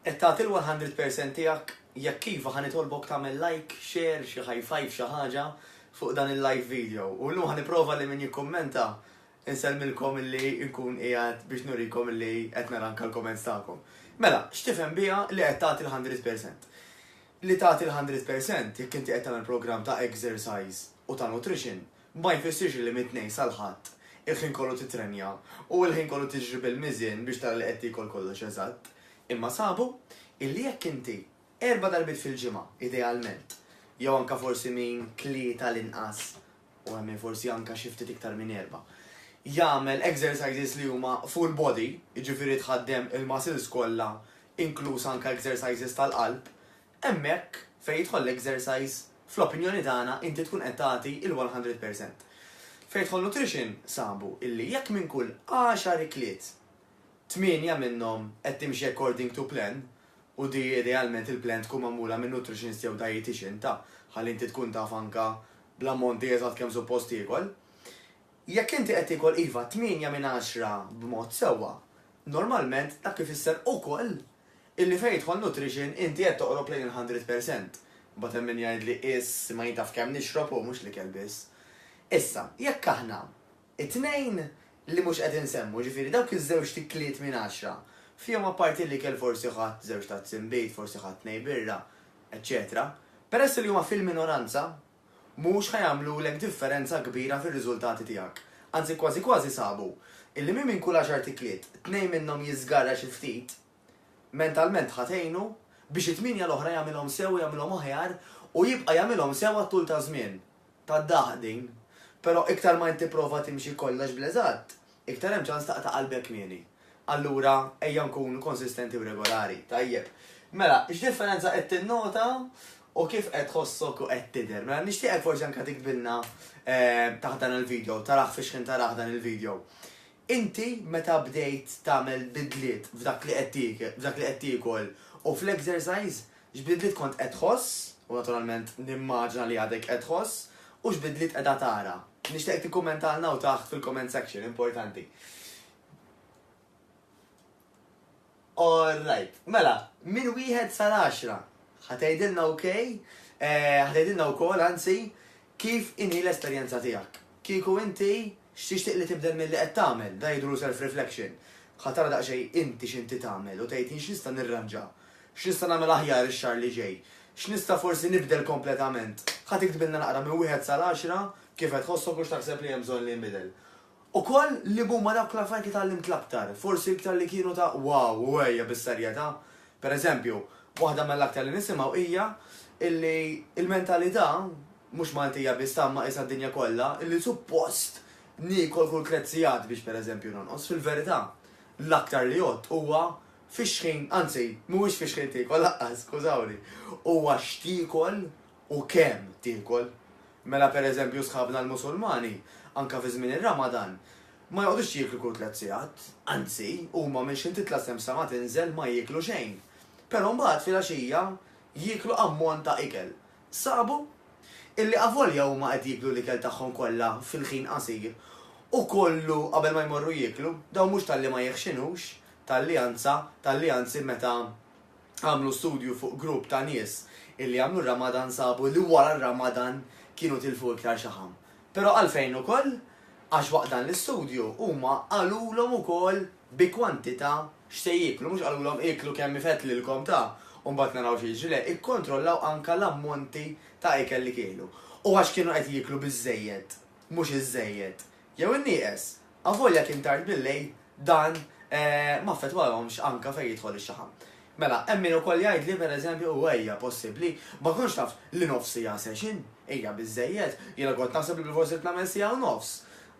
qed tagħti il-100% tiegħek jekk kifa ħanitolbok tagħmel like, share, xi high five xi ħaġa fuq dan il-live video. U llum ħaniprova li min jikkummenta insellmilkom illi nkun qiegħed biex nurikom illi qed nara anke l-comments tagħkom. Mela, x'tifhem biha li qed tagħti l-100%. Li tagħti l-100% jekk inti qed tagħmel programm ta' exercise u ta' nutrition, ma jfissirx li mit-tnejn sal-ħadd il-ħin kollu titrenja u l-ħin kollu tiġri bil-miżin biex tara li qed tikol kollox eżatt. Imma sabu illi jekk inti 4 darbit fil-ġimgħa idealment, jew anke forsi min 3 l-inqas u hemm forsi anke xi ftit iktar minn 4. Jagħmel exercises li huma full body, jiġifieri tħaddem il-muscles kollha, inkluż anke exercises tal-qalb, hemmhekk fejn jidħol l-exercise fl-opinjoni tagħna inti tkun qed tagħti il-100%. Fejn jidħol nutrition sabu illi jekk minn kull 10 ikliet 8 minnhom qed timxi according to plan u di idealment il-plan tkun magħmula minn nutritionist jew dietitian ħalli inti tkun taf anke bl-ammonti eżatt kemm suppost tiekol. Jekk inti qed tikol iva 8 minn 10 b'mod sewwa, normalment dak ifisser ukoll illi fejn jidħol nutrition inti qed toqrob lejn il-100%. Mbagħad hemm min jgħidli is ma jintaf kemm nixrob u mhux li kell biss. Issa, jekk aħna it-tnejn li mhux qed insemmu, ġifieri dawk iż-żewġ tikliet minn 10, fihom apparti li kell forsi ħadd żewġ ta' tsimbejt, forsi ħadd tnej birra, eċċetera. Peress li huma fil-minoranza, mhux ħajamlulek differenza kbira fir-riżultati tiegħek. Anzi kważi kważi sabu illi minn kull 10 tikliet, 2 minnhom jiżgarra xi ftit, mentalment ħatejnu biex it-8 l-oħra jagħmilhom sew jagħmilhom aħjar u jibqa' jagħmilhom sew tul ta' żmien. Ta' daħdin. Però iktar ma inti prova timxi kollox bl-eżatt, iktar hemm ċans taqta' qalbek kmieni. Allura ejja nkunu konsistenti u regolari. Tajjeb. Mela, x'differenza qed tinnota u kif qed tħossok u qed tidher. Mela nixtieqek forsi anke tikbilna taħt dan il-video, taraħ fiex kien taraħ dan il-video. Inti meta bdejt tagħmel bidliet f'dak li qed tiekol u fl-exercise, x'bidliet kont qed tħoss, u naturalment nimmaġna li għadek qed tħoss, u x'bidliet qiegħda tara. Nixtieq tikkummentalna u taħt fil-comment section, importanti. Alright, mela, minn 1 sal-10 ħatejdilna okej, ħatejdilna wkoll anzi kif inhi l-esperjenza tiegħek. Kieku inti x'tixtieq li tibdel milli qed tagħmel, da jidru self-reflection. Ħatara daqsxejn inti x'inti tagħmel u tgħid x'nista' nirranġa, x'nista' nagħmel aħjar ix-xahar li ġej, x'nista' forsi nibdel kompletament. Ħadd tiktbilna naqra minn 1 sal-10 kif qed tħossok u x'taħseb li hemm bżonn li nbidel. Ukoll li huma dawk l-affarijiet li tallimt l-aktar, forsi iktar li kienu ta' wow, wejja bis-serjetà. Pereżempju, waħda mill-aktar li nisimgħu hija illi il-mentalità mhux Maltija biss ma qisha d-dinja kollha, illi suppost niekol kull krezzijat biex pereżempju nonqos. Fil-verità, l-aktar li jgħod huwa fix-xejn, anzi, mhuwiex fix-xejn tiekol laqqas, skużawni, huwa x'tiekol u kemm tiekol. Mela pereżempju sħabna l-Musulmani, anke fi żmien ir-Ramadan, ma jgħodux jieklu kull tliet anzi, huma minn xi titla' semsa ma tinżel ma jieklu xejn. Però mbagħad fil-għaxija jieklu ammont ta' ikel. Sabu illi avolja huma qed jieklu l-ikel tagħhom kollha fil-ħin qasir. U kollu qabel ma jmorru jieklu, dawn mhux talli ma jeħxinux, talli anzi meta għamlu studju fuq grupp ta' nies illi għamlu r-Ramadan sabu li wara r-Ramadan kienu tilfu iktar xaħam. Però għalfejn ukoll għax waqt dan l-istudju huma qalulhom ukoll bi kwantità x'se jieklu, mhux qalulhom iklu kemm ifettlilkom ta' u mbagħad naraw xi jiġri, ikkontrollaw anke l-ammonti ta' ikel li kienu. U għax kienu qed jieklu biżejjed, mhux iż-żejjed. Jew innieqes, avolja kien tard billejl dan ma ffettwahomx anke fejn jidħol ix-xaħam. Mela, hemm min ukoll jgħid li pereżempju huwejja possibbli ma konx taf li nofsija session, hija biżejjed, jiena kont naħseb li forsi tnagħmel siegħa u nofs.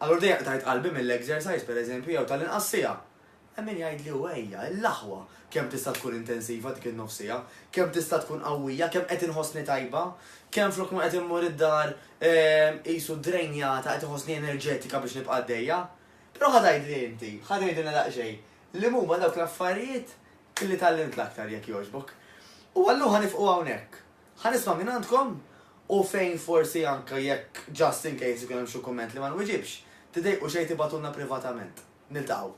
Allura dejjem tajt qalbi mill-exercise pereżempju jew tal-inqas siegħa. Hemm min jgħid li huwejja l-aħwa kemm tista' tkun intensiva dik in-nofsija, kemm tista' tkun qawwija, kemm qed inħossni tajba, kemm flok ma qed immur id-dar qisu drejnjata qed inħossni enerġetika biex nibqa' għaddejja. Però ħadejdli inti, ħadejdilna daqsxejn li huma dawk l-affarijiet illi tallimt l-aktar jekk jogħġbok. U allura ħanifqu hawnhekk. Ħanisma' minn għandkom u fejn forsi anke jekk just in case ikun hemm xi kumment li ma nwiġibx, tidejqu xejn tibatulna privatament. Niltaqgħu.